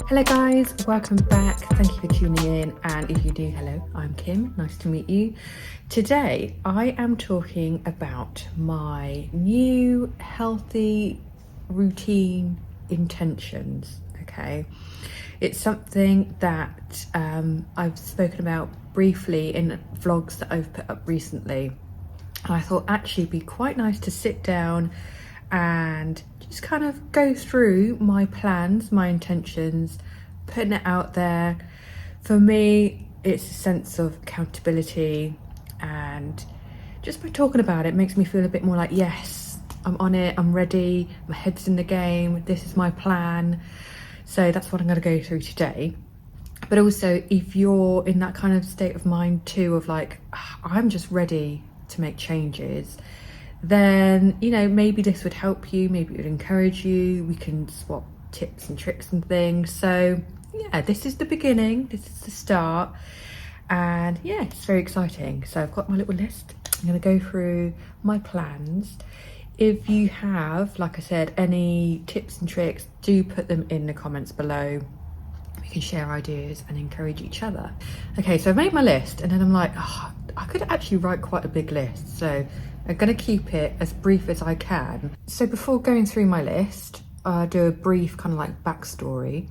Hello guys, welcome back. Thank you for tuning in, and if you do, hello, I'm Kim, nice to meet you. Today I am talking about my new healthy routine intentions. Okay, it's something that I've spoken about briefly in vlogs that I've put up recently. I thought actually it'd be quite nice to sit down and just kind of go through my plans, my intentions, putting it out there. For me, it's a sense of accountability, and just by talking about it makes me feel a bit more like, yes, I'm on it, I'm ready, my head's in the game, this is my plan. So that's what I'm going to go through today. But also, if you're in that kind of state of mind too, of like, I'm just ready to make changes, then, you know, maybe this would help you, maybe it would encourage you. We can swap tips and tricks and things. So yeah, this is the beginning, this is the start, and yeah, it's very exciting. So I've got my little list. I'm going to go through my plans. If you have, like I said, any tips and tricks, do put them in the comments below. We can share ideas and encourage each other. Okay, so I've made my list, and then I'm like, oh, I could actually write quite a big list, so I'm going to keep it as brief as I can. So before going through my list, I'll do a brief kind of like backstory.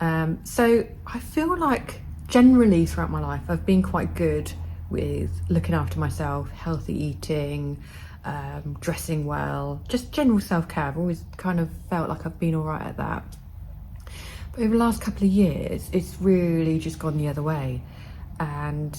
So I feel like generally throughout my life, I've been quite good with looking after myself, healthy eating, dressing well, just general self-care. I've always kind of felt like I've been all right at that. But over the last couple of years, it's really just gone the other way. And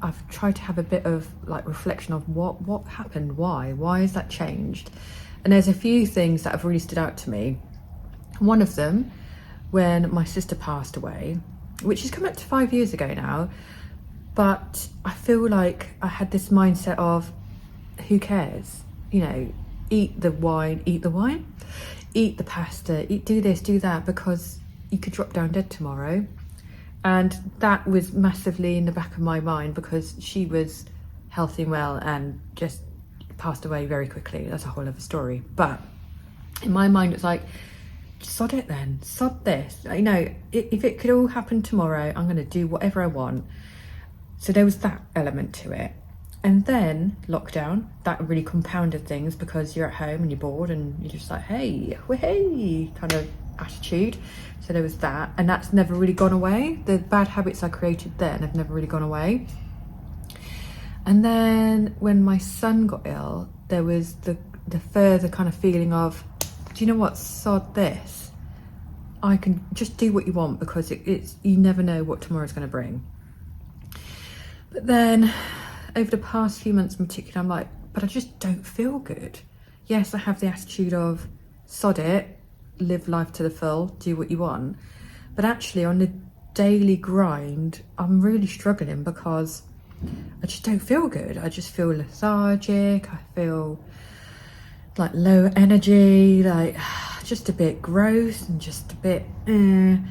I've tried to have a bit of like reflection of what happened, why has that changed? And there's a few things that have really stood out to me. One of them, when my sister passed away, which has come up to 5 years ago now, but I feel like I had this mindset of, who cares? You know, eat the wine, eat the pasta, do this, do that, because you could drop down dead tomorrow. And that was massively in the back of my mind because she was healthy and well and just passed away very quickly. That's a whole other story. But in my mind, it's like, sod it then, sod this. You know, if it could all happen tomorrow, I'm going to do whatever I want. So there was that element to it. And then lockdown, that really compounded things because you're at home and you're bored and you're just like, hey, kind of attitude. So there was that, and that's never really gone away. The bad habits I created then have never really gone away. And then when my son got ill, there was the further kind of feeling of, do you know what, sod this. I can just do what you want because it's you never know what tomorrow's going to bring. But then over the past few months in particular, I'm like, but I just don't feel good. Yes, I have the attitude of sod it, live life to the full, do what you want, but actually on the daily grind I'm really struggling because I just don't feel good. I just feel lethargic, I feel like low energy, like just a bit gross and just a bit and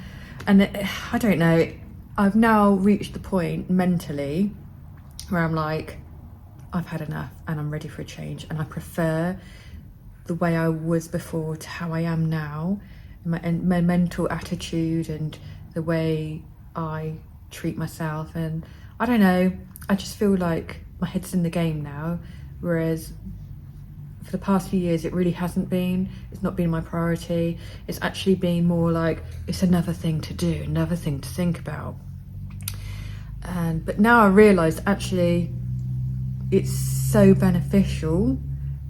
I don't know, I've now reached the point mentally where I'm like, I've had enough and I'm ready for a change, and I prefer the way I was before to how I am now, my mental attitude and the way I treat myself. And I don't know, I just feel like my head's in the game now, whereas for the past few years it really hasn't been. It's not been my priority. It's actually been more like it's another thing to do, another thing to think about. But now I realise actually it's so beneficial,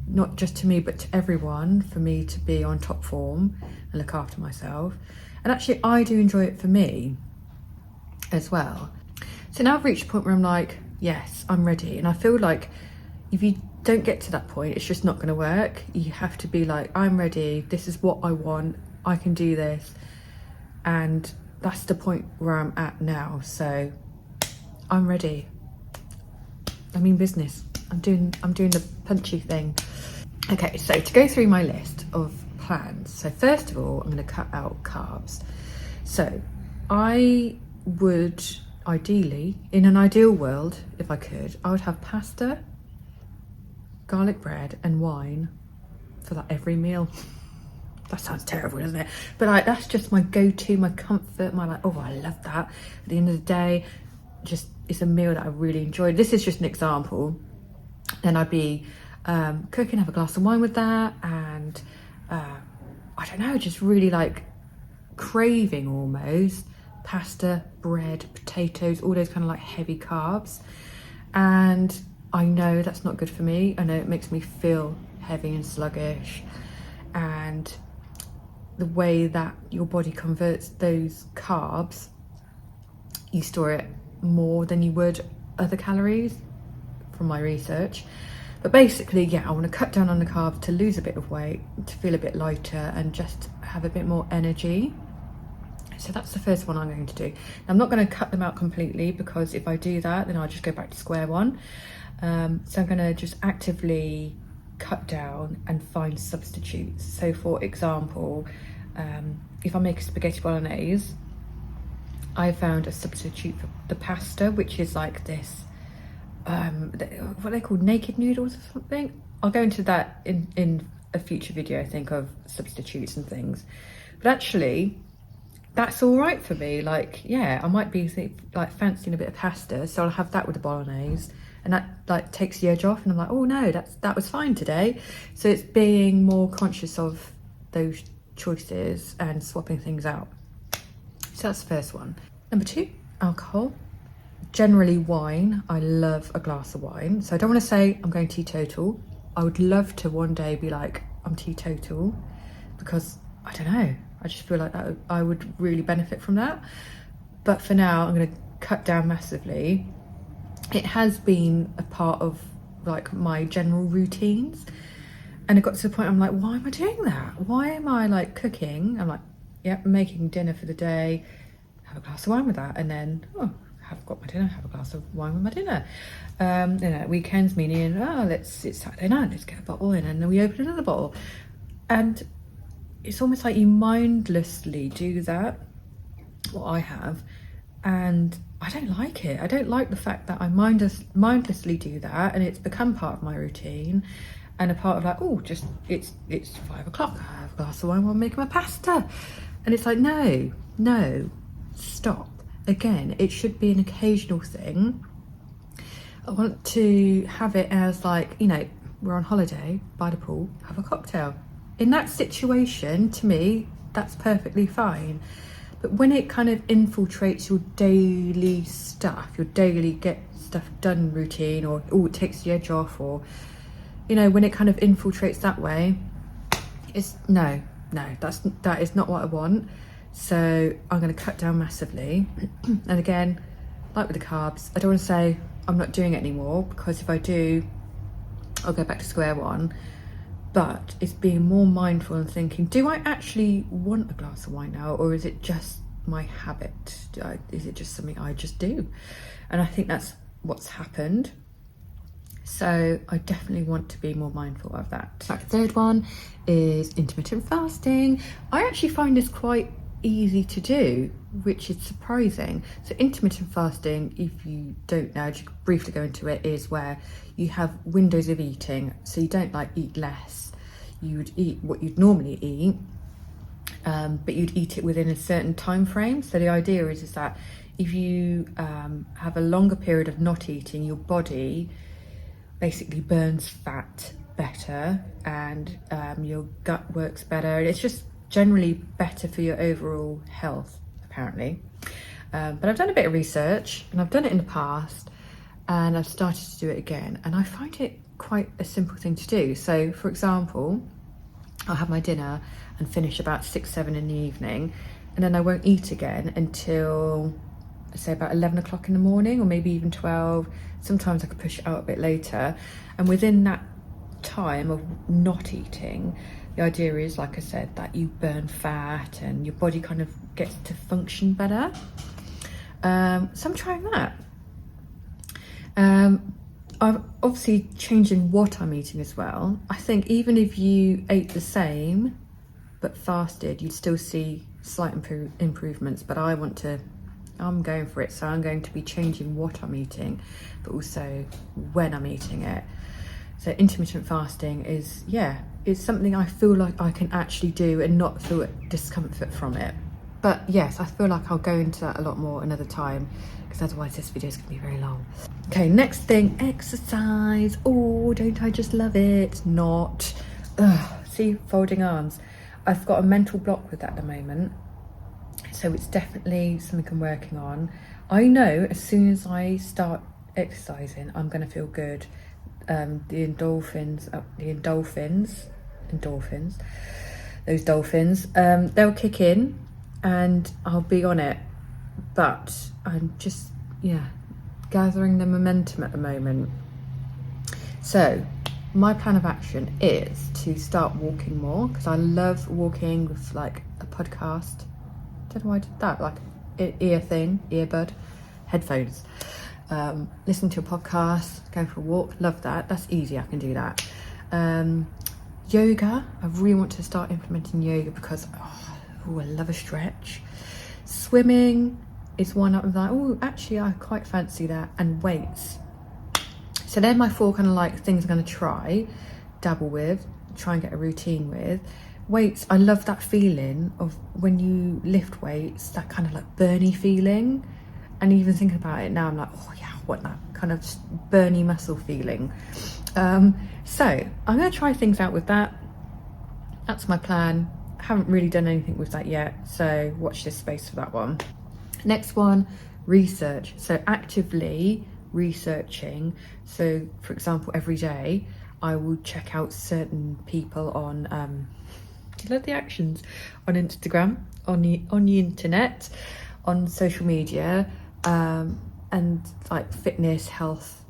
not just to me but to everyone, for me to be on top form and look after myself. And actually I do enjoy it for me as well. So now I've reached a point where I'm like, yes, I'm ready. And I feel like if you don't get to that point, it's just not going to work. You have to be like, I'm ready, this is what I want, I can do this. And that's the point where I'm at now. So I'm ready. I mean business. I'm doing the punchy thing. Okay, so to go through my list of plans. So first of all, I'm going to cut out carbs. So I would ideally, in an ideal world, if I could, I would have pasta, garlic bread and wine for that every meal. that sounds terrible, doesn't it? But like, that's just my go-to, my comfort, my like, oh, I love that. At the end of the day, just it's a meal that I really enjoy. This is just an example. Then I'd be cooking, have a glass of wine with that, and I don't know, just really like craving almost pasta, bread, potatoes, all those kind of like heavy carbs. And I know that's not good for me. I know it makes me feel heavy and sluggish, and the way that your body converts those carbs, you store it more than you would other calories from my research. But basically, yeah, I want to cut down on the carbs to lose a bit of weight, to feel a bit lighter and just have a bit more energy. So that's the first one I'm going to do. Now, I'm not going to cut them out completely, because if I do that, then I'll just go back to square one. So I'm going to just actively cut down and find substitutes. So for example, if I make a spaghetti bolognese, I found a substitute for the pasta, which is like this, what are they called, naked noodles or something? I'll go into that in a future video, I think, of substitutes and things. But actually, that's all right for me. Like, yeah, I might be like fancying a bit of pasta, so I'll have that with the bolognese, and that like takes the edge off, and I'm like, oh no, that was fine today. So it's being more conscious of those choices and swapping things out. So that's the first one. Number 2, alcohol. Generally wine. I love a glass of wine. So I don't want to say I'm going teetotal. I would love to one day be like, I'm teetotal, because I don't know, I just feel like that I would really benefit from that. But for now, I'm going to cut down massively. It has been a part of like my general routines, and it got to the point I'm like, why am I doing that? Why am I like cooking? I'm like, yeah, making dinner for the day, have a glass of wine with that, and then, oh, I've got my dinner, have a glass of wine with my dinner. You know, weekends meaning, oh, it's Saturday night, let's get a bottle in, and then we open another bottle. And it's almost like you mindlessly do that, what I have, and I don't like it. I don't like the fact that I mindlessly do that, and it's become part of my routine, and a part of like, oh, just it's 5 o'clock, I have a glass of wine while I'm making my pasta. And it's like, no, stop. Again, it should be an occasional thing. I want to have it as like, you know, we're on holiday by the pool, have a cocktail. In that situation, to me, that's perfectly fine. But when it kind of infiltrates your daily stuff, your daily get stuff done routine, or oh, it takes the edge off, or, you know, when it kind of infiltrates that way, it's no, that is not what I want. So I'm going to cut down massively. And again, like with the carbs, I don't want to say I'm not doing it anymore, because if I do, I'll go back to square one. But it's being more mindful and thinking, do I actually want a glass of wine now, or is it just my habit? Is it just something I just do? And I think that's what's happened. So I definitely want to be more mindful of that. The third one is intermittent fasting. I actually find this quite easy to do, which is surprising. So intermittent fasting, if you don't know, just briefly go into it, is where you have windows of eating. So you don't like eat less, you would eat what you'd normally eat, but you'd eat it within a certain time frame. So the idea is that if you have a longer period of not eating, your body basically burns fat better, and your gut works better. It's just generally better for your overall health, apparently. But I've done a bit of research, and I've done it in the past, and I've started to do it again, and I find it quite a simple thing to do. So for example, I'll have my dinner and finish about 6-7 in the evening, and then I won't eat again until, say, about 11 o'clock in the morning, or maybe even 12. Sometimes I could push it out a bit later. And within that time of not eating, the idea is, like I said, that you burn fat and your body kind of gets to function better. So I'm trying that. I'm obviously changing what I'm eating as well. I think even if you ate the same but fasted, you'd still see slight improvements. But I'm going for it. So I'm going to be changing what I'm eating, but also when I'm eating it. So intermittent fasting is, yeah, it's something I feel like I can actually do and not feel discomfort from it. But yes, I feel like I'll go into that a lot more another time, because otherwise this video is going to be very long. Okay, next thing, exercise. Oh, don't I just love it? Not. Ugh, see, folding arms. I've got a mental block with that at the moment. So it's definitely something I'm working on. I know as soon as I start exercising, I'm going to feel good. Those dolphins, they'll kick in and I'll be on it. But I'm just, gathering the momentum at the moment. So my plan of action is to start walking more, because I love walking with like a podcast. Don't know why I did that, like earbud, headphones. Listen to a podcast, go for a walk, love that. That's easy, I can do that. Yoga, I really want to start implementing yoga because I love a stretch. Swimming is one I'm like, oh, actually I quite fancy that. And weights. So they're my 4 kind of like things I'm going to dabble with, try and get a routine with. Weights, I love that feeling of when you lift weights, that kind of like burny feeling. And even thinking about it now, I'm like, oh yeah, I want that kind of burny muscle feeling. So I'm going to try things out with that. That's my plan. I haven't really done anything with that yet, so watch this space for that one. Next one, research. So actively researching. So for example, every day I will check out certain people on do you love the actions on Instagram, on the internet, on social media, and like fitness, health,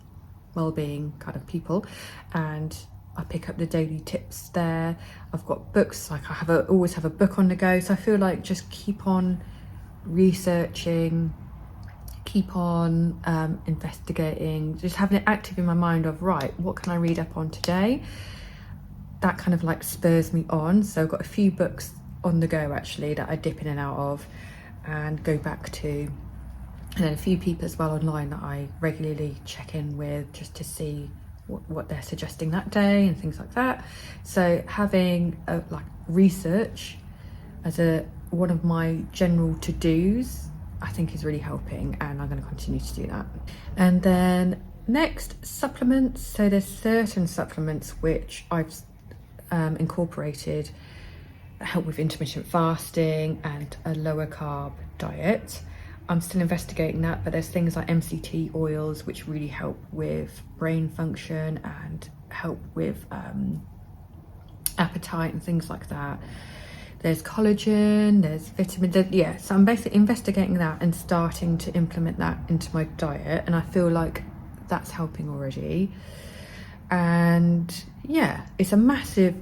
well-being kind of people, and I pick up the daily tips there. I've got books, like I always have a book on the go, so I feel like just keep on researching, keep on investigating, just having it active in my mind of, right, what can I read up on today? That kind of like spurs me on. So I've got a few books on the go actually that I dip in and out of and go back to, and then a few people as well online that I regularly check in with just to see what they're suggesting that day and things like that. So having like research as one of my general to-dos, I think is really helping, and I'm going to continue to do that. And then next, supplements. So there's certain supplements which I've incorporated that help with intermittent fasting and a lower carb diet. I'm still investigating that, but there's things like MCT oils which really help with brain function and help with appetite and things like that. There's collagen, there's vitamin, so I'm basically investigating that and starting to implement that into my diet, and I feel like that's helping already. And yeah, it's a massive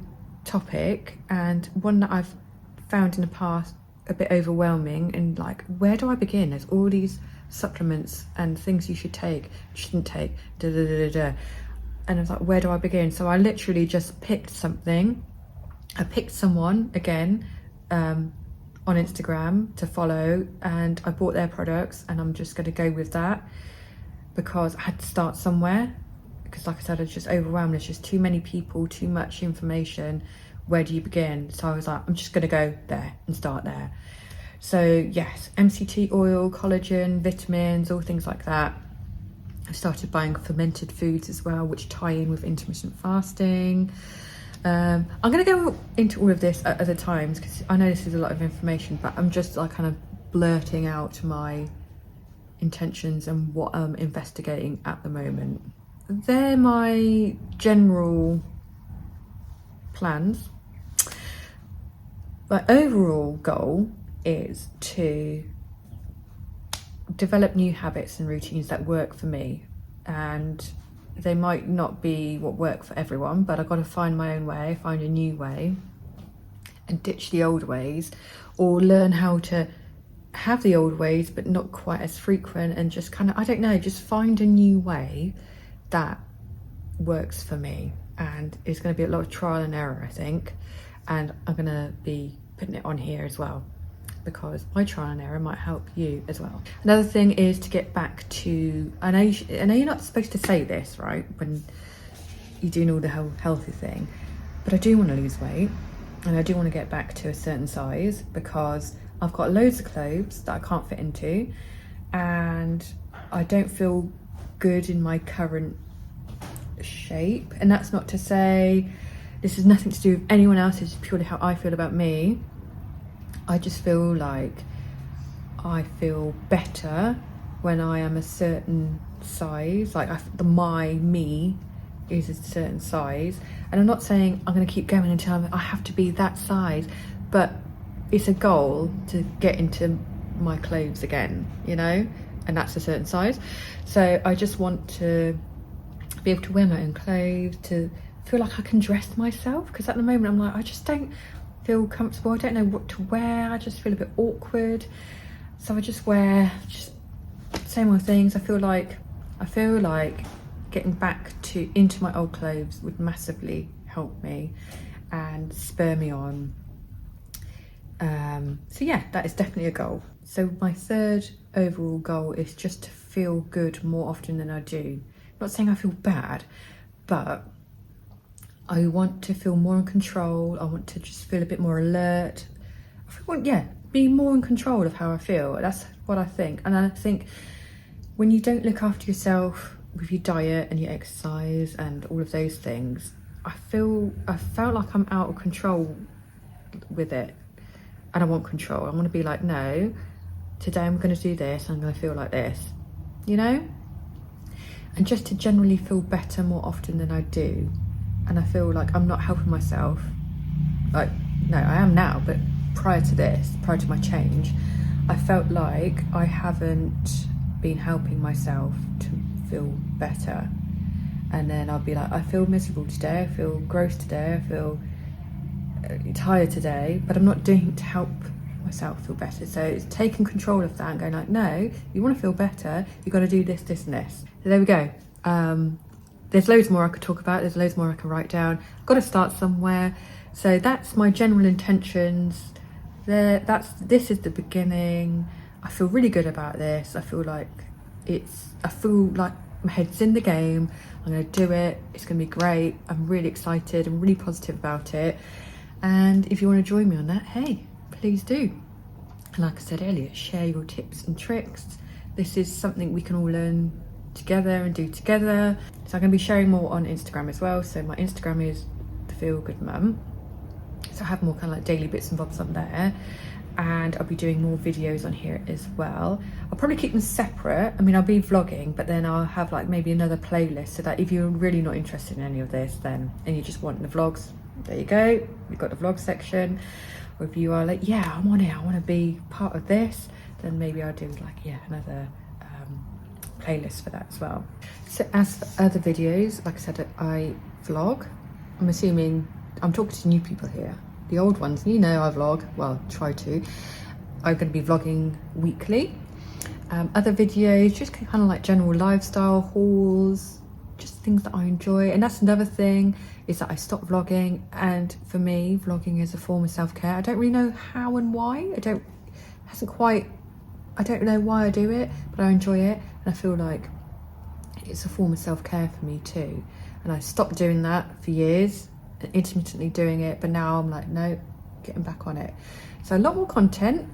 topic and one that I've found in the past a bit overwhelming, and like, where do I begin? There's all these supplements and things you should take, shouldn't take, and I was like, where do I begin? So I literally just picked something. I picked someone again on Instagram to follow, and I bought their products, and I'm just going to go with that because I had to start somewhere, because like I said, I was just overwhelmed. There's just too many people, too much information. Where do you begin? So I was like, I'm just going to go there and start there. So yes, MCT oil, collagen, vitamins, all things like that. I started buying fermented foods as well, which tie in with intermittent fasting. I'm going to go into all of this at other times because I know this is a lot of information, but I'm just like kind of blurting out my intentions and what I'm investigating at the moment. They're my general plans. My overall goal is to develop new habits and routines that work for me, and they might not be what work for everyone, but I've got to find my own way, find a new way and ditch the old ways, or learn how to have the old ways but not quite as frequent, and just kind of, I don't know, just find a new way that works for me. And it's going to be a lot of trial and error, I think, and I'm going to be putting it on here as well because my trial and error might help you as well. Another thing is to get back to, I know you're not supposed to say this, right, when you're doing all the whole healthy thing, but I do want to lose weight and I do want to get back to a certain size because I've got loads of clothes that I can't fit into and I don't feel good in my current shape. And that's not to say this has nothing to do with anyone else, it's purely how I feel about me. I just feel like I feel better when I am a certain size, like my me is a certain size. And I'm not saying I'm going to keep going until I have to be that size, but it's a goal to get into my clothes again, you know, and that's a certain size. So I just want to be able to wear my own clothes, to feel like I can dress myself, because at the moment I'm like, I just don't feel comfortable, I don't know what to wear, I just feel a bit awkward, so I just wear just same old things. I feel like getting back into my old clothes would massively help me and spur me on. So yeah, that is definitely a goal. So my third overall goal is just to feel good more often than I do. Not saying I feel bad, but I want to feel more in control. I want to just feel a bit more alert. I want, yeah, be more in control of how I feel. That's what I think. And I think when you don't look after yourself with your diet and your exercise and all of those things, I felt like I'm out of control with it. And I want control. I want to be like, no, today I'm going to do this, I'm going to feel like this, you know? And just to generally feel better more often than I do. And I feel like I'm not helping myself. Like, no, I am now, but prior to my change, I felt like I haven't been helping myself to feel better. And then I'll be like, I feel miserable today, I feel gross today, I feel tired today, but I'm not doing it to help myself feel better. So it's taking control of that and going like, no, you want to feel better, you've got to do this, this and this. So there we go. There's loads more I could talk about, there's loads more I can write down. I've got to start somewhere. So that's my general intentions. This is the beginning. I feel really good about this. I feel like my head's in the game. I'm going to do it. It's going to be great. I'm really excited. I'm really positive about it. And if you want to join me on that, hey, please do. And like I said earlier, share your tips and tricks. This is something we can all learn together and do together. So I'm going to be sharing more on Instagram as well. So my Instagram is the Feel Good Mum. So I have more kind of like daily bits and bobs on there. And I'll be doing more videos on here as well. I'll probably keep them separate. I mean, I'll be vlogging, but then I'll have like maybe another playlist so that if you're really not interested in any of this then, and you just want the vlogs, there you go. You've got the vlog section. Or if you are like, yeah, I want to be part of this, then maybe I'll do like, yeah, another playlist for that as well. So as for other videos, like I said, I vlog. I'm assuming I'm talking to new people here. The old ones, you know I vlog, well, try to. I'm going to be vlogging weekly. Other videos, just kind of like general lifestyle hauls, just things that I enjoy. And that's another thing, is that I stopped vlogging, and for me, vlogging is a form of self-care. I don't really know how and why. I don't know why I do it, but I enjoy it, and I feel like it's a form of self-care for me too. And I stopped doing that for years, intermittently doing it, but now I'm like, no, getting back on it. So a lot more content,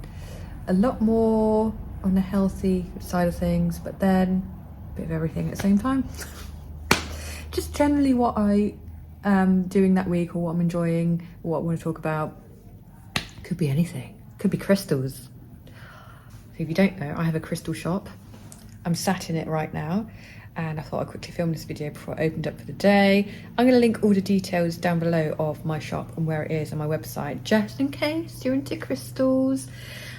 a lot more on the healthy side of things, but then a bit of everything at the same time. Just generally what I am doing that week, or what I'm enjoying, or what I want to talk about. Could be anything, could be crystals. So if you don't know, I have a crystal shop. I'm sat in it right now, and I thought I'd quickly film this video before I opened up for the day. I'm going to link all the details down below of my shop and where it is on my website, just in case you're into crystals.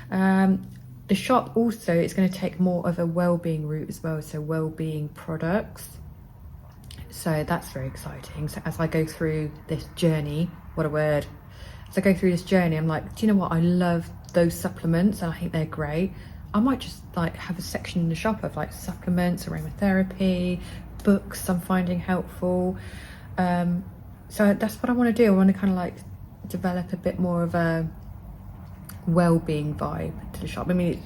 The shop also is going to take more of a well-being route as well, so well-being products. So that's very exciting. So as I go through this journey, what a word. As I go through this journey, I'm like, do you know what? I love those supplements and I think they're great. I might just like have a section in the shop of like supplements, aromatherapy, books I'm finding helpful. So that's what I want to do. I want to kind of like develop a bit more of a well-being vibe to the shop. I mean,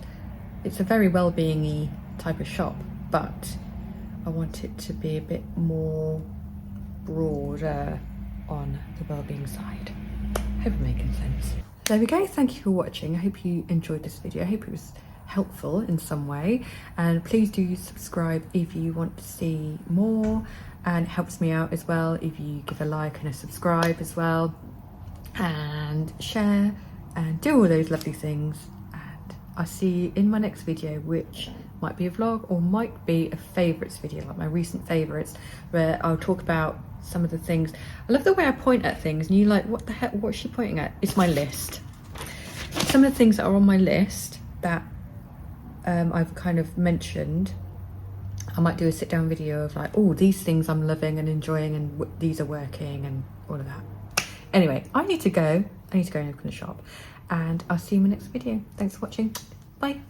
it's a very well-being-y type of shop, but I want it to be a bit more broader on the wellbeing side. Hope I'm making sense. There we go. Thank you for watching. I hope you enjoyed this video. I hope it was helpful in some way, and please do subscribe if you want to see more, and it helps me out as well if you give a like and a subscribe as well, and share and do all those lovely things. And I'll see you in my next video, which might be a vlog or might be a favourites video, like my recent favourites, where I'll talk about some of the things. I love the way I point at things and you're like, what the heck, what's she pointing at? It's my list. Some of the things that are on my list that I've kind of mentioned, I might do a sit down video of like, oh, these things I'm loving and enjoying, and these are working, and all of that. Anyway, I need to go and open the shop, and I'll see you in my next video. Thanks for watching. Bye.